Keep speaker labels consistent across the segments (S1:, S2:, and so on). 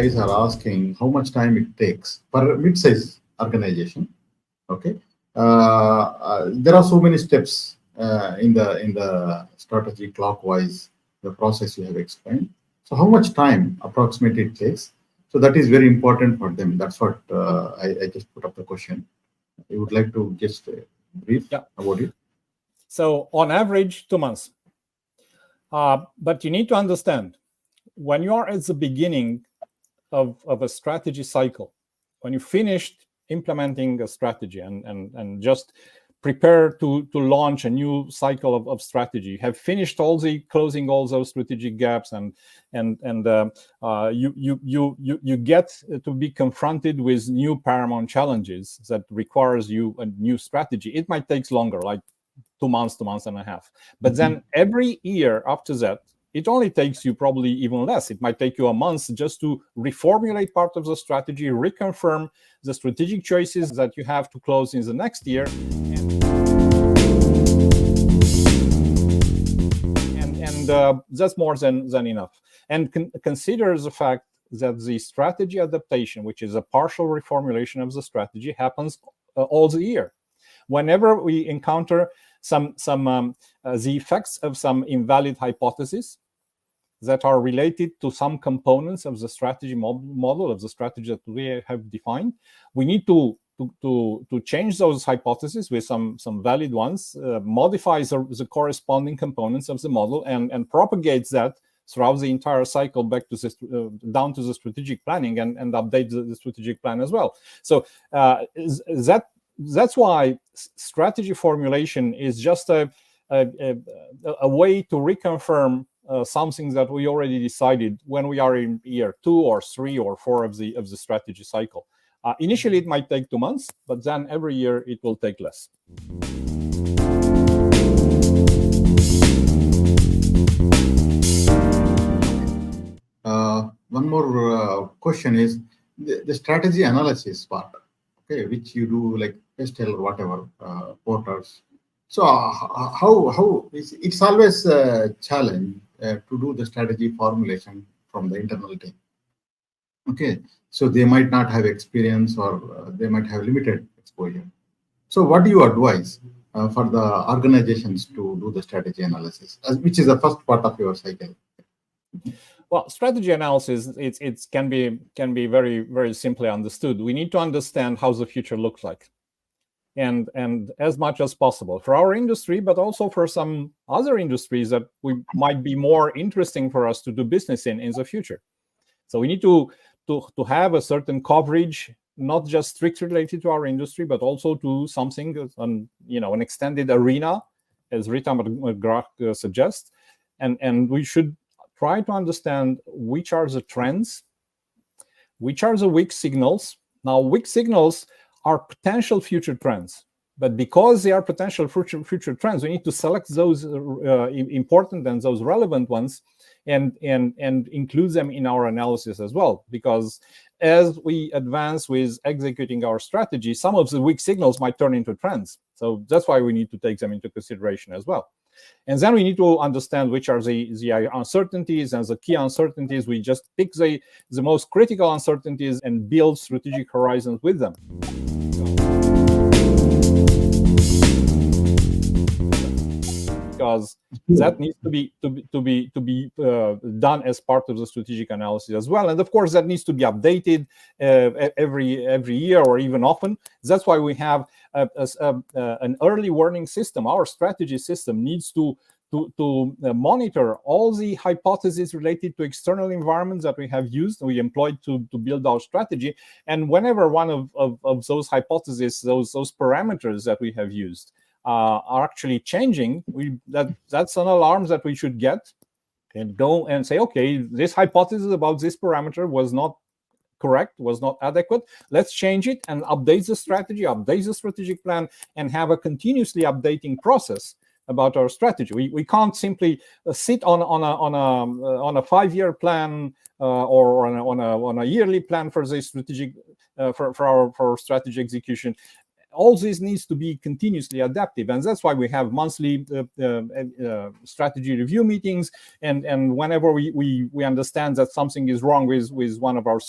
S1: guys are asking how much time it takes per mid-size organization. Okay, there are so many steps in the strategy clockwise, the process you have explained. So how much time approximately it takes? So that is very important for them. That's what I just put up the question. I would like to just brief about it.
S2: So on average, 2 months. But you need to understand, when you are at the beginning of a strategy cycle, when you finished implementing a strategy and just prepare to launch a new cycle of strategy, you have finished closing all those strategic gaps, and you get to be confronted with new paramount challenges that requires you a new strategy. It might take longer, like 2 months, 2 months and a half. But then every year after that, it only takes you probably even less. It might take you a month just to reformulate part of the strategy, reconfirm the strategic choices that you have to close in the next year. And that's more than enough. And consider the fact that the strategy adaptation, which is a partial reformulation of the strategy, happens all the year. Whenever we encounter the effects of some invalid hypotheses that are related to some components of the strategy model of the strategy that we have defined, we need to change those hypotheses with some valid ones, modify the corresponding components of the model, and propagate that throughout the entire cycle back to down to the strategic planning, and update the strategic plan as well. So that's why strategy formulation is just a way to reconfirm something that we already decided when we are in year 2 or 3 or 4 of the strategy cycle. Initially, it might take 2 months, but then every year it will take less.
S1: One more question is the strategy analysis part, okay, which you do like Pestel or whatever, Porters. So how it's always a challenge to do the strategy formulation from the internal team. Okay, so they might not have experience, or they might have limited exposure. So what do you advise for the organizations to do the strategy analysis, which is the first part of your cycle?
S2: Well, strategy analysis, it can be very, very simply understood. We need to understand how the future looks like, and as much as possible for our industry, but also for some other industries that might be more interesting for us to do business in the future. So we need to have a certain coverage, not just strictly related to our industry, but also to something an extended arena, as Rita McGrath suggests, and we should try to understand which are the trends, which are the weak signals. Now, weak signals are potential future trends, but because they are potential future trends, we need to select those important and those relevant ones, and include them in our analysis as well. Because as we advance with executing our strategy, some of the weak signals might turn into trends. So that's why we need to take them into consideration as well. And then we need to understand which are the uncertainties and the key uncertainties. We just pick the most critical uncertainties and build strategic horizons with them. Because that needs to be done as part of the strategic analysis as well, and of course that needs to be updated every year or even often. That's why we have an early warning system. Our strategy system needs to monitor all the hypotheses related to external environments that we employed to build our strategy, and whenever one of those hypotheses, those parameters that we have used are actually changing, that's an alarm that we should get and go and say, okay, this hypothesis about this parameter was not correct, was not adequate. Let's change it and update the strategy, update the strategic plan, and have a continuously updating process about our strategy. We can't simply sit on a 5-year plan or on a yearly plan for the strategic for our strategy execution, all this needs to be continuously adaptive, and that's why we have monthly strategy review meetings. And whenever we understand that something is wrong with one of our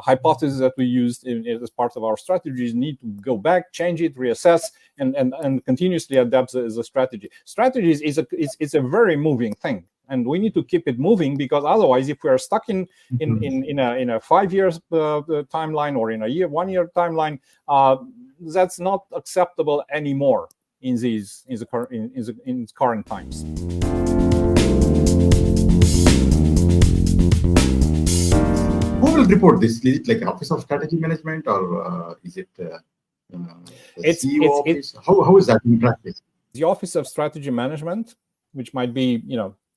S2: hypotheses that we used as part of our strategies, need to go back, change it, reassess, and continuously adapt the strategy. Strategies is a very moving thing, and we need to keep it moving, because otherwise, if we are stuck in a 5 years timeline, or in a 1 year timeline, that's not acceptable anymore in current times.
S1: Who will report this? Is it like Office of Strategy Management, or is it the CEO office? How is that in practice?
S2: The Office of Strategy Management, which might be,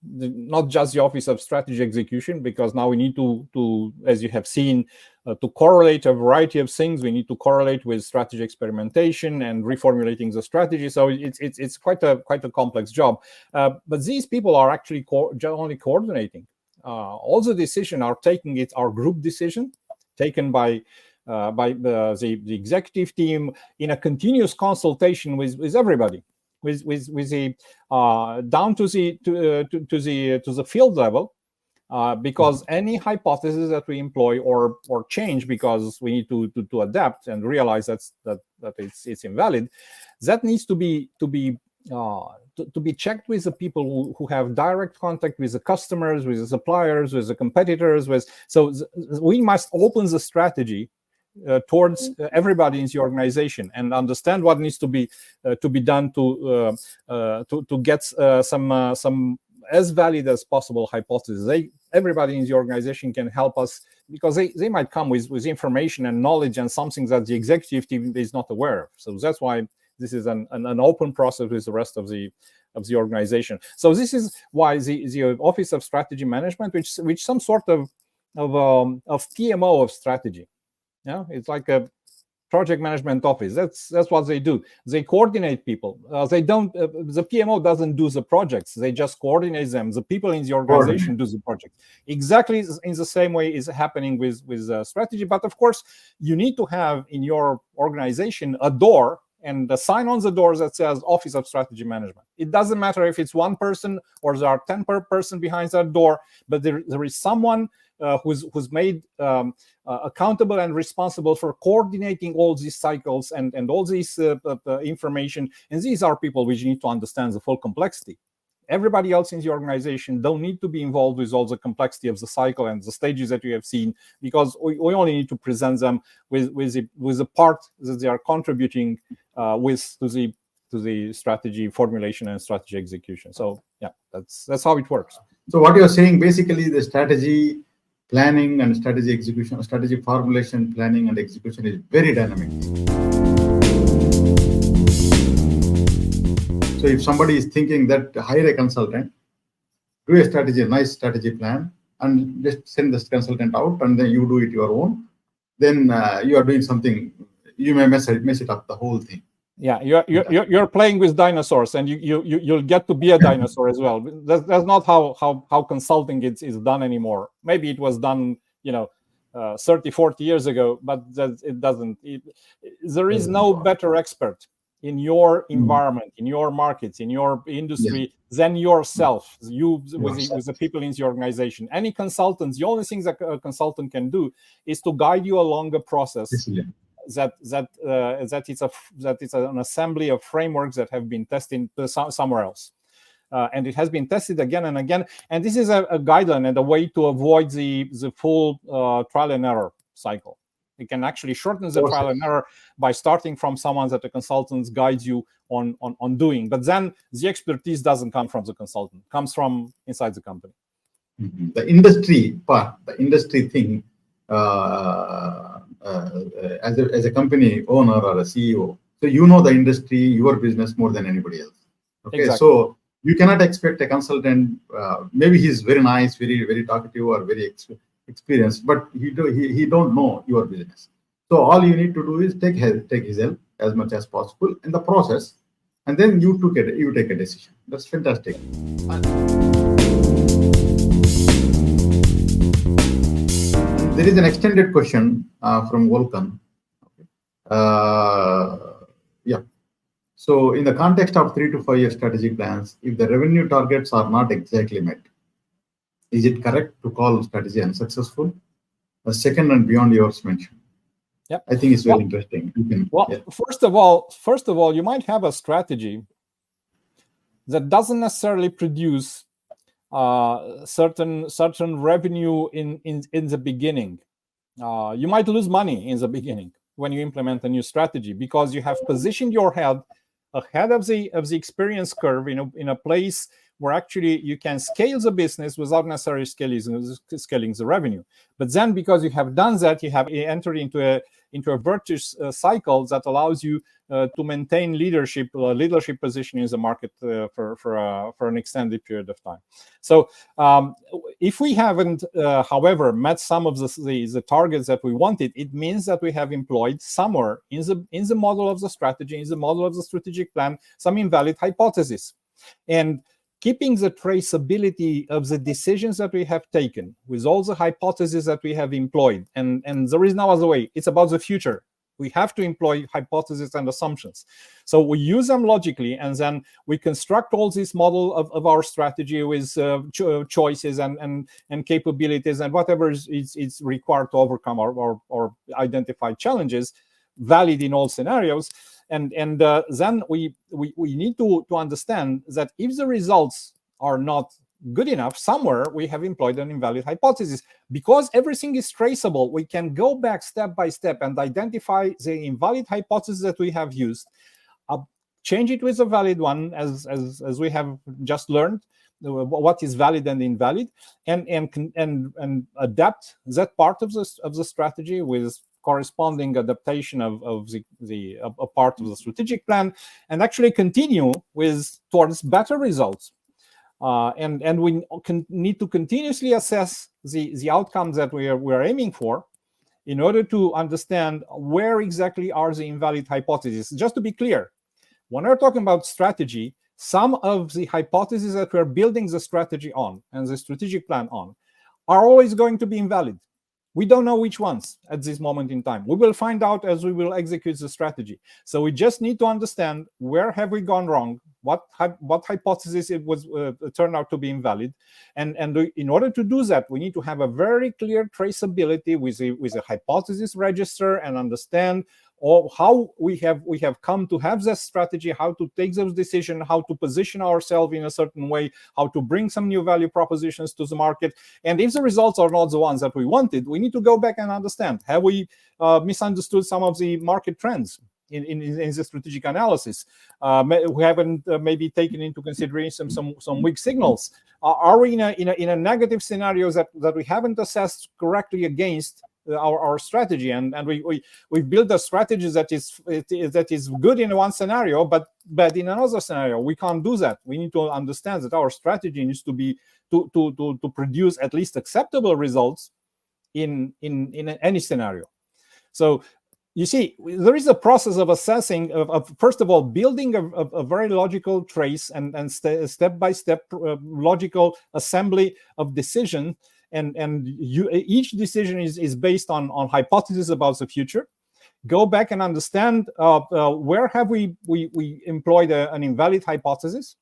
S2: not just the Office of Strategy Execution, because now we need to, as you have seen, to correlate a variety of things. We need to correlate with strategy experimentation and reformulating the strategy. So it's quite a complex job. But these people are actually only coordinating. All the decisions are group decision taken by the executive team in a continuous consultation with everybody, with the down to the field level, because any hypothesis that we employ or change because we need to adapt and realize that it's invalid, that needs to be checked with the people who have direct contact with the customers, with the suppliers, with the competitors. So we must open the strategy towards everybody in the organization and understand what needs to be done to get some as valid as possible hypothesis. Everybody in the organization can help us, because they might come with information and knowledge and something that the executive team is not aware of. So that's why this is an open process with the rest of the organization. So this is why the Office of Strategy Management, which some sort of PMO of strategy. Yeah, it's like a project management office. That's what they do. They coordinate people. They don't. The PMO doesn't do the projects. They just coordinate them. The people in the organization do the project. Exactly in the same way is happening with strategy. But of course, you need to have in your organization a door and a sign on the door that says Office of Strategy Management. It doesn't matter if it's one person or there are 10 per person behind that door, but there is someone who's made accountable and responsible for coordinating all these cycles and all this information. And these are people which need to understand the full complexity. Everybody else in the organization don't need to be involved with all the complexity of the cycle and the stages that you have seen, because we only need to present them with the part that they are contributing to the strategy formulation and strategy execution. So yeah, that's how it works.
S1: So what you're saying, basically, the strategy planning and strategy execution, strategy formulation, planning and execution is very dynamic. So if somebody is thinking that hire a consultant, do a nice strategy plan, and just send this consultant out, and then you do it your own, then you are doing something, you may mess it up, the whole thing.
S2: Yeah, you're playing with dinosaurs, and you'll get to be a dinosaur as well. That's not how consulting is done anymore. Maybe it was done 30, 40 years ago, but it doesn't. There is no better expert in your environment, in your markets, in your industry than yourself. With the people in the organization. Any consultant, the only thing that a consultant can do is to guide you along a process. That it's an assembly of frameworks that have been tested somewhere else, and it has been tested again and again. And this is a guideline and a way to avoid the full trial and error cycle. You can actually shorten the trial and error by starting from someone that the consultant guides you on doing. But then the expertise doesn't come from the consultant; it comes from inside the company.
S1: Mm-hmm. The industry part, the industry thing. As a company owner or a CEO, so you know the industry, your business more than anybody else. Okay, exactly. So you cannot expect a consultant. Maybe he's very nice, very very talkative, or very experienced, but he don't know your business. So all you need to do is take his help as much as possible in the process, and then you take a decision. That's fantastic. There is an extended question from Volkan. Yeah. So in the context of 3 to 5 year strategic plans, if the revenue targets are not exactly met, is it correct to call strategy unsuccessful? A second and beyond yours mentioned.
S2: Yep.
S1: I think it's very interesting.
S2: First of all, you might have a strategy that doesn't necessarily produce certain revenue in the beginning. You might lose money in the beginning when you implement a new strategy because you have positioned your head ahead of the experience curve in a place where actually you can scale the business without necessarily scaling the revenue. But then, because you have done that, you have entered into a virtuous cycle that allows you to maintain leadership position in the market for an extended period of time. So if we haven't, however, met some of the targets that we wanted, it means that we have employed somewhere in the model of the strategy, in the model of the strategic plan, some invalid hypothesis. And keeping the traceability of the decisions that we have taken with all the hypotheses that we have employed, and there is no other way. It's about the future. We have to employ hypotheses and assumptions. So we use them logically, and then we construct all this model of our strategy with choices and capabilities and whatever is required to overcome our identified challenges, valid in all scenarios. And then we need to understand that if the results are not good enough, somewhere we have employed an invalid hypothesis. Because everything is traceable, we can go back step by step and identify the invalid hypothesis that we have used, change it with a valid one, as we have just learned what is valid and invalid, and adapt that part of the strategy with corresponding adaptation of a part of the strategic plan, and actually continue towards better results. And we need to continuously assess the outcomes that we are aiming for in order to understand where exactly are the invalid hypotheses. Just to be clear, when we're talking about strategy, some of the hypotheses that we're building the strategy on and the strategic plan on are always going to be invalid. We don't know which ones at this moment in time. We will find out as we will execute the strategy. So we just need to understand where have we gone wrong, what hypothesis it was turned out to be invalid, and in order to do that, we need to have a very clear traceability with a hypothesis register and understand how we have come to have this strategy, how to take those decisions, how to position ourselves in a certain way, how to bring some new value propositions to the market. And if the results are not the ones that we wanted, we need to go back and understand, have we misunderstood some of the market trends in the strategic analysis? We haven't maybe taken into consideration some weak signals. Are we in a negative scenario that we haven't assessed correctly against our strategy, and we build a strategy that is good in one scenario, but bad in another scenario? We can't do that. We need to understand that our strategy needs to be to produce at least acceptable results in any scenario. So you see, there is a process of assessing, of first of all building a very logical trace and step-by-step logical assembly of decision. And each decision is based on hypotheses about the future. Go back and understand where have we employed an invalid hypothesis,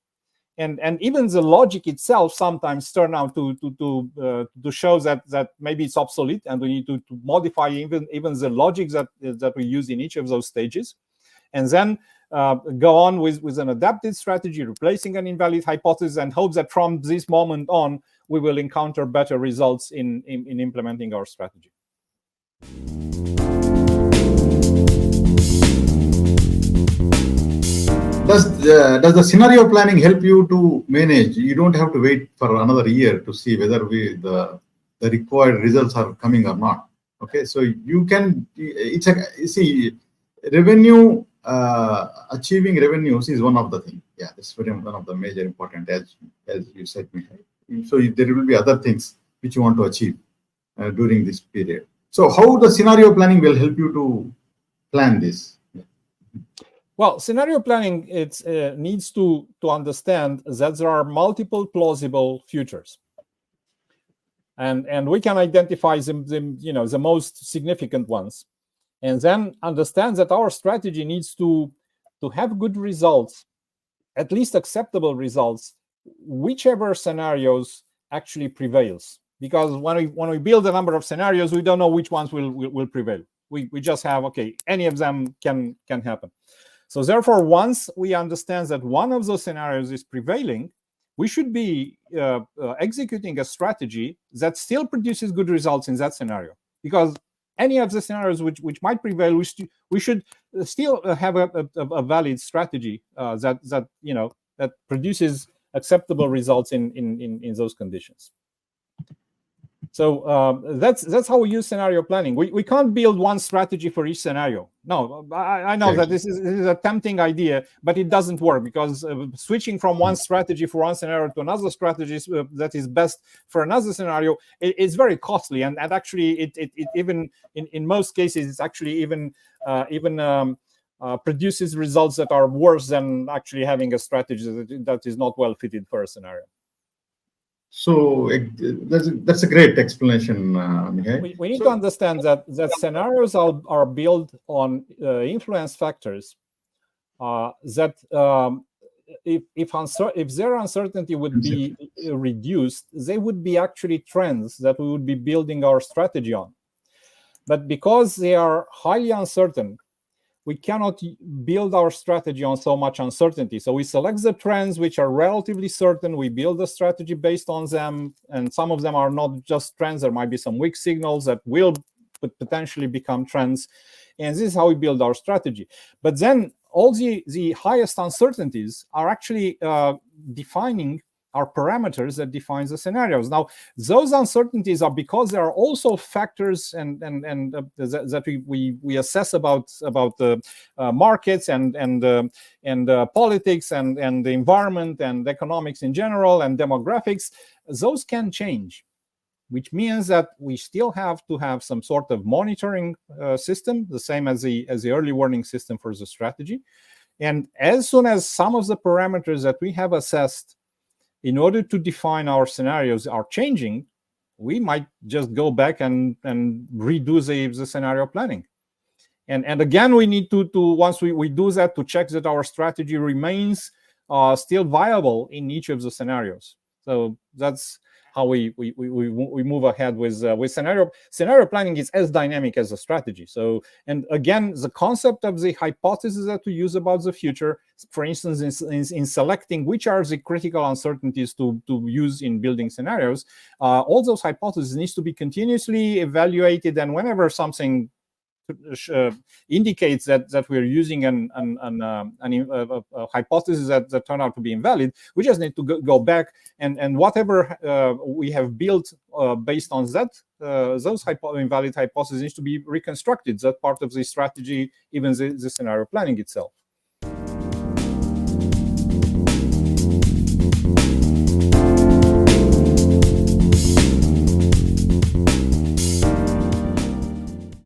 S2: and even the logic itself sometimes turn out to show that maybe it's obsolete, and we need to modify even the logic that we use in each of those stages, and then go on with an adapted strategy, replacing an invalid hypothesis, and hope that from this moment on we will encounter better results in implementing our strategy.
S1: Does the scenario planning help you to manage? You don't have to wait for another year to see whether the required results are coming or not. Okay, so you can, revenue, achieving revenues is one of the things. Yeah, that's one of the major important, as you said, Mikhail. So there will be other things which you want to achieve during this period. So how the scenario planning will help you to plan this?
S2: Well, scenario planning needs to understand that there are multiple plausible futures, and we can identify the most significant ones. and then understand that our strategy needs to have good results, at least acceptable results, whichever scenarios actually prevails. Because when we build a number of scenarios, we don't know which ones will prevail. We just have, okay, any of them can happen. So therefore, once we understand that one of those scenarios is prevailing, we should be executing a strategy that still produces good results in that scenario. Because any of the scenarios which might prevail, we should still have a valid strategy that produces acceptable results in those conditions. So that's how we use scenario planning. We can't build one strategy for each scenario. No, I know that this is a tempting idea, but it doesn't work, because switching from one strategy for one scenario to another strategy that is best for another scenario is very costly, and actually it even in most cases it's actually even produces results that are worse than actually having a strategy that is not well fitted for a scenario.
S1: So that's a great explanation, Mihai.
S2: We need to understand that scenarios are built on influence factors that if their uncertainty would be reduced, they would be actually trends that we would be building our strategy on. But because they are highly uncertain, we cannot build our strategy on so much uncertainty. So we select the trends which are relatively certain. We build a strategy based on them. And some of them are not just trends. There might be some weak signals that will potentially become trends. And this is how we build our strategy. But then all the highest uncertainties are actually defining our parameters that define the scenarios. Now, those uncertainties are because there are also factors that we assess about the markets and politics and the environment and economics in general and demographics. Those can change, which means that we still have to have some sort of monitoring system, the same as the early warning system for the strategy. And as soon as some of the parameters that we have assessed in order to define our scenarios are changing, we might just go back and redo the scenario planning. And again, we need to once we do that, to check that our strategy remains still viable in each of the scenarios. So that's how we move ahead with scenario planning. Is as dynamic as a strategy. So, and again, the concept of the hypothesis that we use about the future, for instance, in selecting which are the critical uncertainties to use in building scenarios, all those hypotheses needs to be continuously evaluated, and whenever something indicates that we're using a hypothesis that turned out to be invalid, we just need to go back and whatever we have built based on that those invalid hypotheses needs to be reconstructed. That part of the strategy, even the scenario planning itself.